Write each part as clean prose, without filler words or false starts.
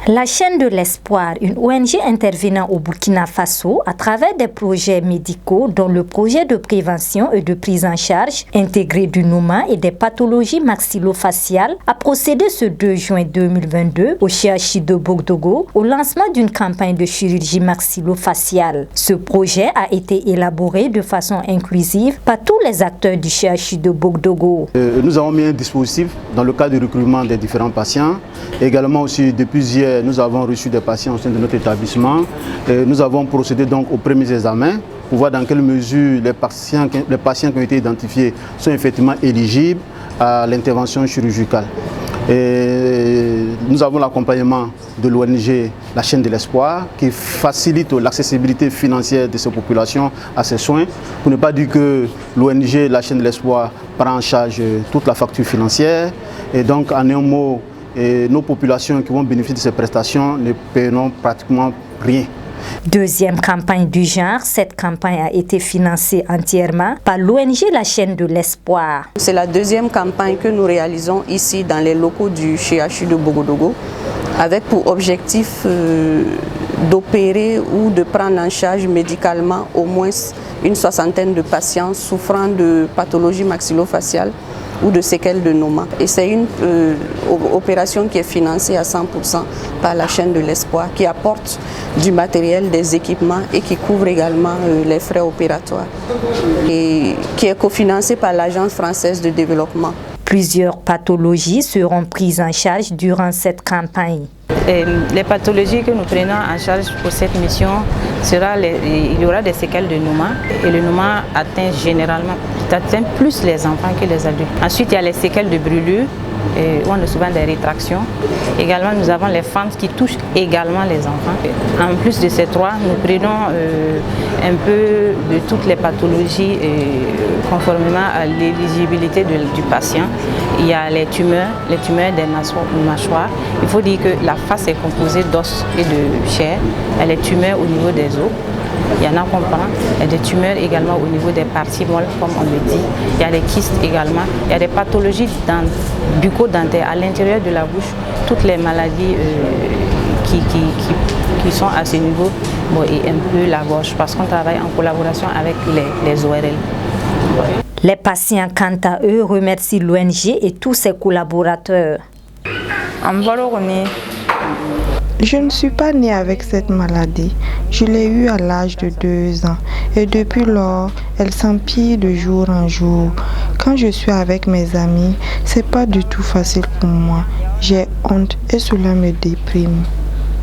La chaîne de l'espoir, une ONG intervenant au Burkina Faso à travers des projets médicaux dont le projet de prévention et de prise en charge intégré du Nouma et des pathologies maxillofaciales, a procédé ce 2 juin 2022 au CHU de Bogdogo au lancement d'une campagne de chirurgie maxillofaciale. Ce projet a été élaboré de façon inclusive par tous les acteurs du CHU de Bogdogo. Nous avons mis un dispositif dans le cadre du recrutement des différents patients. Également aussi depuis hier, nous avons reçu des patients au sein de notre établissement. Nous avons procédé donc aux premiers examens pour voir dans quelle mesure les patients qui ont été identifiés sont effectivement éligibles à l'intervention chirurgicale. Et nous avons l'accompagnement de l'ONG La Chaîne de l'Espoir qui facilite l'accessibilité financière de ces populations à ces soins. Pour ne pas dire que l'ONG La Chaîne de l'Espoir prend en charge toute la facture financière. Et donc en un mot, nos populations qui vont bénéficier de ces prestations ne paieront pratiquement rien. Deuxième campagne du genre, cette campagne a été financée entièrement par l'ONG La Chaîne de l'Espoir. C'est la deuxième campagne que nous réalisons ici dans les locaux du CHU de Bogdogo, avec pour objectif d'opérer ou de prendre en charge médicalement au moins une soixantaine de patients souffrant de pathologies maxillofaciales ou de séquelles de Nouma. Et c'est une opération qui est financée à 100% par la Chaîne de l'Espoir, qui apporte du matériel, des équipements et qui couvre également les frais opératoires. Et qui est cofinancée par l'Agence française de développement. Plusieurs pathologies seront prises en charge durant cette campagne. Et les pathologies que nous prenons en charge pour cette mission, il y aura des séquelles de Nouma. Et le Nouma atteint plus les enfants que les adultes. Ensuite, il y a les séquelles de brûlure, où on a souvent des rétractions. Également, nous avons les fentes qui touchent également les enfants. En plus de ces trois, nous prenons un peu de toutes les pathologies conformément à l'éligibilité du patient. Il y a les tumeurs des mâchoires. Il faut dire que la face est composée d'os et de chair. Il y a les tumeurs au niveau des os. Il y en a qu'on prend. Il y a des tumeurs également au niveau des parties molles, comme on le dit. Il y a des kystes également. Il y a des pathologies bucco-dentaires à l'intérieur de la bouche. Toutes les maladies qui sont à ce niveau, et un peu la gorge, parce qu'on travaille en collaboration avec les ORL. Les patients, quant à eux, remercient l'ONG et tous ses collaborateurs. Je ne suis pas née avec cette maladie. Je l'ai eue à l'âge de 2 ans et depuis lors, elle s'empire de jour en jour. Quand je suis avec mes amis, c'est pas du tout facile pour moi. J'ai honte et cela me déprime.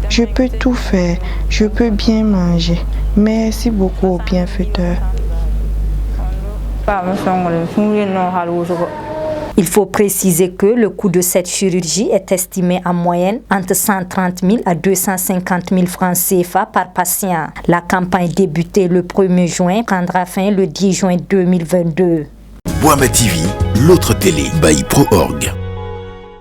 Je peux tout faire, je peux bien manger. Merci beaucoup aux bienfaiteurs. Il faut préciser que le coût de cette chirurgie est estimé en moyenne entre 130 000 à 250 000 francs CFA par patient. La campagne débutée le 1er juin prendra fin le 10 juin 2022. Boama TV, l'autre télé by Pro Org.